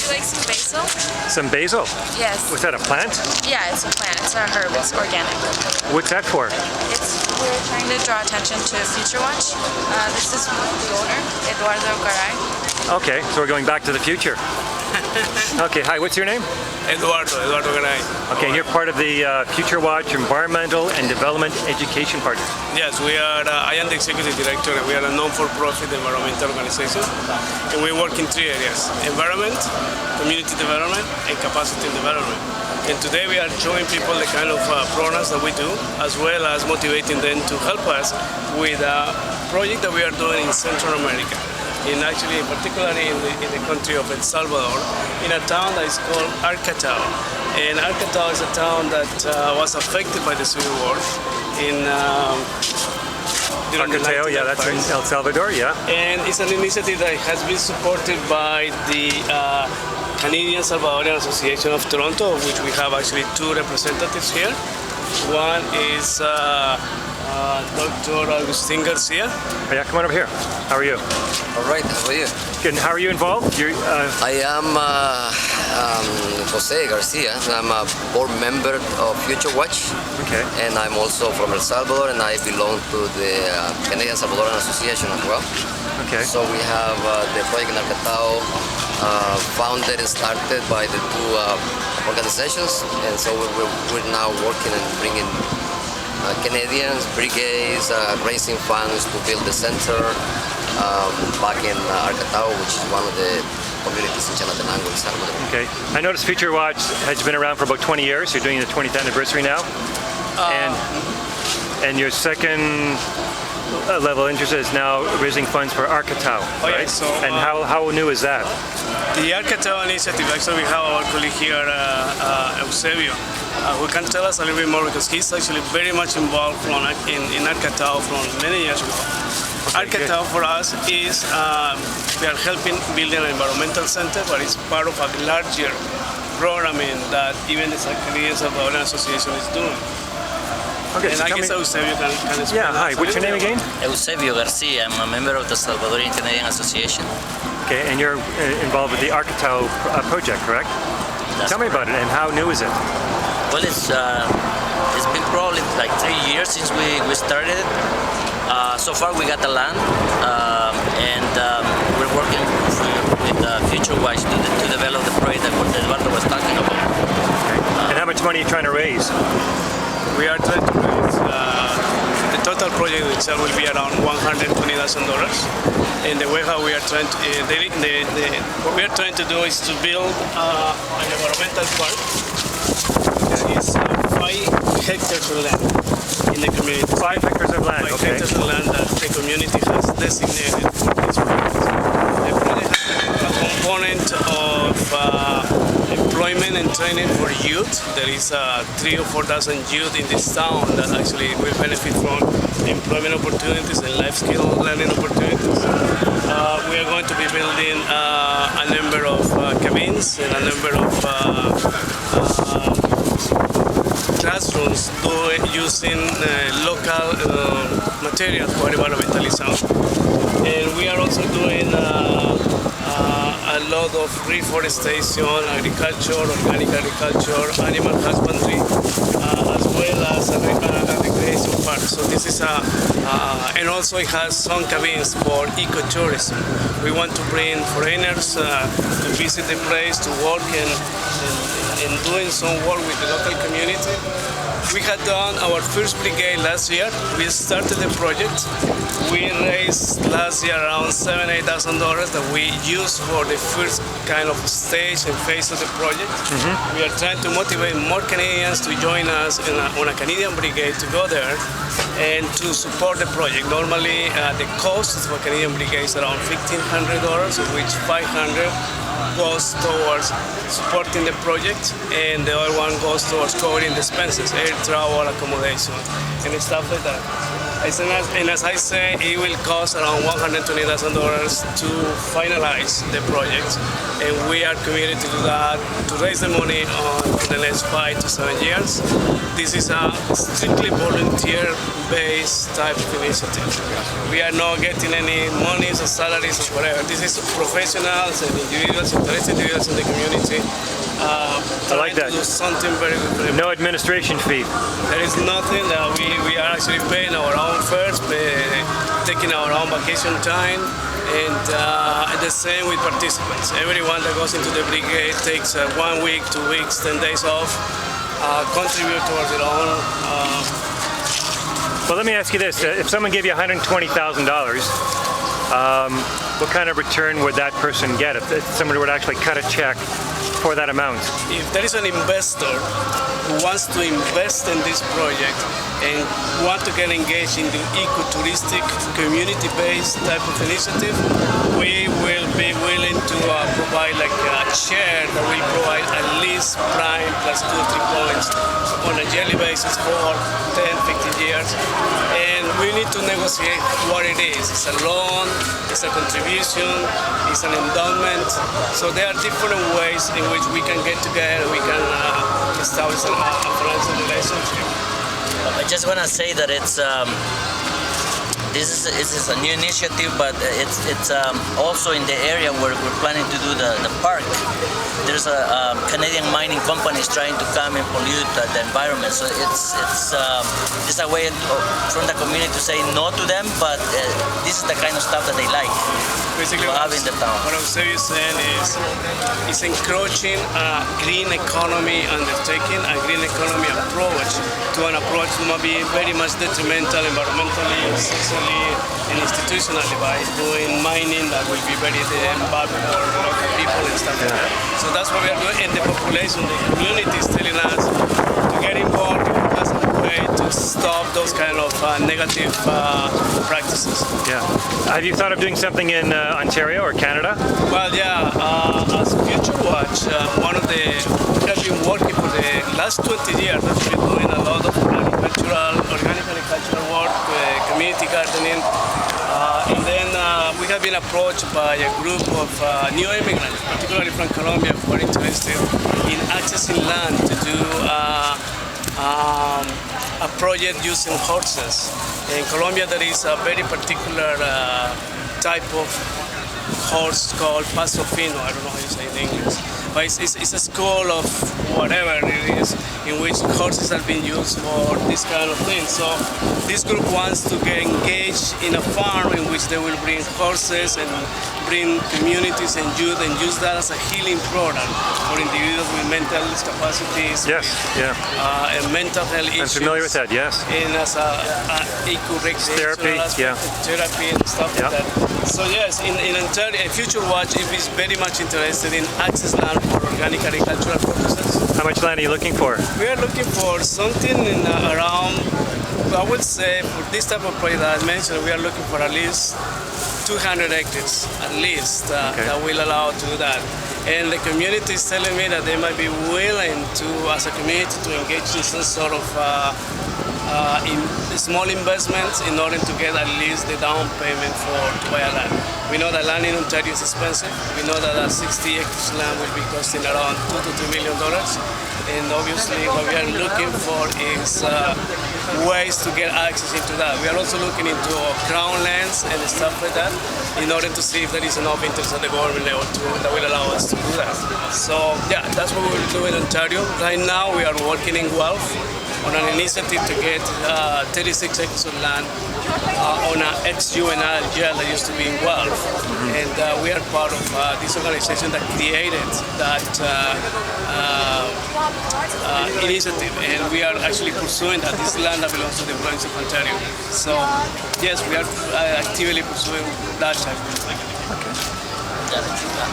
you like some basil? Some basil? Yes. Was that a plant? Yeah, it's a plant. It's a herb. It's organic. What's that for? We're trying to draw attention to Future Watch. This is the owner, Eduardo Garay. Okay, so we're going back to the future. Okay, hi, what's your name? Eduardo Garay. Okay, and you're part of the Future Watch Environmental and Development Education Project. Yes, I am the executive director, and we are a non-for-profit environmental organization. And we work in three areas: environment, community development, and capacity development. And today we are showing people the kind of programs that we do, as well as motivating them to help us with a project that we are doing in Central America. Particularly in the country of El Salvador, in a town that is called Arcatao. And Arcatao is a town that was affected by the Civil War. Arcatao, yeah, that's in El Salvador, yeah. And it's an initiative that has been supported by the Canadian Salvadorian Association of Toronto, of which we have actually two representatives here. One is Dr. Agustin Garcia. Oh, yeah, come on over here. How are you? All right, how are you? Good, and how are you involved? I am Jose Garcia. I'm a board member of Future Watch. Okay. And I'm also from El Salvador, and I belong to the Canadian Salvadorian Association as well. Okay. So we have the project in Arcatao, founded and started by the two organizations, and so we're now working and bringing Canadians, brigades, raising funds to build the center back in Arcatao, which is one of the communities in Chalatenango, El Salvador. Okay. I noticed Future Watch has been around for about 20 years. You're doing the 20th anniversary now. And your second level interest is now raising funds for Arcatao, right? Yeah, so, and how new is that? The Arcatao initiative, actually we have our colleague here, Eusebio, who can tell us a little bit more because he's actually very much involved in Arcatao from many years ago. Okay, Arcatao for us is, we are helping build an environmental center, but it's part of a larger programming that even the Canadian Salvadorian Association is doing. Okay, and so I guess Eusebio can explain. Yeah, hi, what's your name again? Eusebio Garcia. I'm a member of the Salvadorian Canadian Association. Okay, and you're involved with the Arcatao Project, correct? Tell me about it, and how new is it? Well, it's been probably like 3 years since we started it. So far we got the land, and we're working with Future Watch to develop the project that Eduardo was talking about. Okay. And how much money are you trying to raise? We are trying to raise, the total project itself will be around $120,000. And the way how we are trying to, what we are trying to do is to build an environmental park that is 5 hectares of land in the community. 5 hectares of land, 5 okay. hectares of land that the community has designated for this project. The project has a component of employment and training for youth. There is 3,000 or 4,000 youth in this town that actually will benefit from employment opportunities and life skill learning opportunities. We are going to be building a number of cabins and a number of classrooms using local materials for environmentally sound. And we are also doing a lot of reforestation, agriculture, organic agriculture, animal husbandry, as well as a recreation park. So this is and also it has some cabins for ecotourism. We want to bring foreigners to visit the place, to work and doing some work with the local community. We had done our first brigade last year. We started the project. We raised last year around $7,000, $8,000 that we used for the first kind of stage and phase of the project. Mm-hmm. We are trying to motivate more Canadians to join us on a Canadian brigade to go there and to support the project. Normally, the cost of a Canadian brigade is around $1,500, of which $500 goes towards supporting the project, and the other one goes towards covering the expenses, air travel, accommodation, and stuff like that. And as I say, it will cost around $120,000 to finalize the project, and we are committed to do that, to raise the money in the next 5 to 7 years. This is a strictly volunteer-based type of initiative. We are not getting any monies or salaries or whatever. This is professionals and individuals, interested individuals in the community. I like that. To do something very good for them. No administration fee. There is nothing that we are actually paying our own fares, taking our own vacation time, and the same with participants. Everyone that goes into the brigade takes 1 week, 2 weeks, 10 days off, contribute towards their own. Well, let me ask you this. If someone gave you $120,000, what kind of return would that person get if somebody would actually cut a check for that amount? If there is an investor who wants to invest in this project and want to get engaged in the ecotouristic, community-based type of initiative, we will be willing to provide like a share that will provide at least prime plus 2 or 3 points on a yearly basis for 10, 15 years. And we need to negotiate what it is. It's a loan, it's a contribution, it's an endowment. So there are different ways in which we can get together, we can establish a financial relationship. I just want to say that it's this is a new initiative, but it's also in the area where we're planning to do the park. There's a Canadian mining companies trying to come and pollute the environment. So it's a way from the community to say no to them, but this is the kind of stuff that they like. Basically, to have in the town. What I'm saying is it's encroaching a green economy undertaking, a green economy approach to an approach that might be very much detrimental environmentally, socially, and institutionally by doing mining that will be very bad for local people and stuff like that. So that's what we are doing, and the population, the community is telling us to get involved as a way to stop those kind of negative practices. Yeah. Have you thought of doing something in Ontario or Canada? Well, yeah. As Future Watch, we have been working for the last 20 years. We've been doing a lot of organic agricultural work, community gardening, and then we have been approached by a group of new immigrants, particularly from Colombia, who are interested in accessing land to do a project using horses. In Colombia, there is a very particular type of horse called paso fino. I don't know how you say it in English. But it's a school of whatever it is in which horses have been used for this kind of thing. So this group wants to get engaged in a farm in which they will bring horses and bring communities and youth and use that as a healing program for individuals with mental discapacities. Yes, yeah. And mental health issues. I'm familiar with that, yes. And as a therapy, yeah. Therapy and stuff like that. So yes, in Ontario, Future Watch is very much interested in access land for organic agricultural purposes. How much land are you looking for? We are looking for something in around, I would say, for this type of project that I mentioned, we are looking for at least 200 hectares, at least, that will allow to do that. And the community is telling me that they might be willing to, as a community, to engage in some sort of in small investments in order to get at least the down payment to buy a land. We know that land in Ontario is expensive. We know that 60 acres land will be costing around $2 to $3 million. And obviously what we are looking for is ways to get access into that. We are also looking into crown lands and stuff like that in order to see if there is enough interest at the government level that will allow us to do that. So yeah, that's what we will do in Ontario. Right now we are working in Guelph on an initiative to get 36 acres of land on an ex-juvenile jail that used to be in Guelph. And we are part of this organization that created that initiative, and we are actually pursuing that. This land that belongs to the province of Ontario. So yes, we are actively pursuing that type of thing.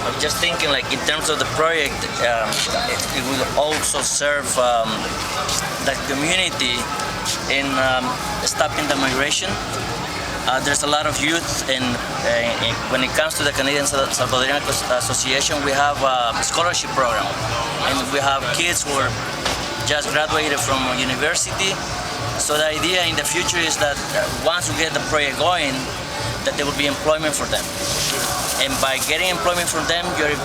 I'm just thinking, like, in terms of the project, it will also serve the community in stopping the migration. There's a lot of youth, and when it comes to the Canadian Salvadorian Association, we have a scholarship program, and we have kids who are just graduated from university, So the idea in the future is that once we get the project going, that there will be employment for them. And by getting employment for them, you're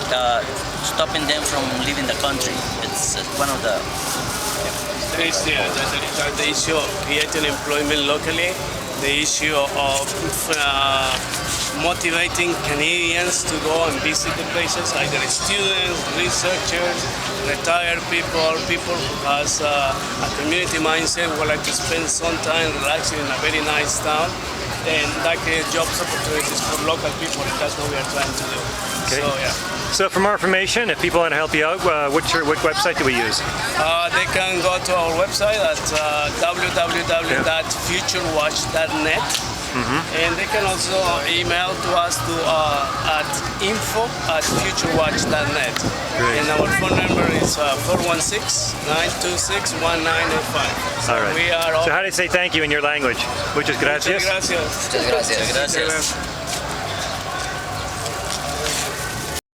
stopping them from leaving the country. It's one of the... There is the issue of creating employment locally, the issue of motivating Canadians to go and visit the places, either students, researchers, retired people, people who has a community mindset, would like to spend some time relaxing in a very nice town, and that creates jobs opportunities for local people, and that's what we are trying to do. Okay. So, yeah. So for more information, if people want to help you out, what website do we use? They can go to our website at www.futurewatch.net. And they can also email to us at info@futurewatch.net. Great. And our phone number is 416-926-1985. So All right. we are So how do you say thank you in your language? Muchas gracias. Muchas gracias. Muchas gracias. Gracias.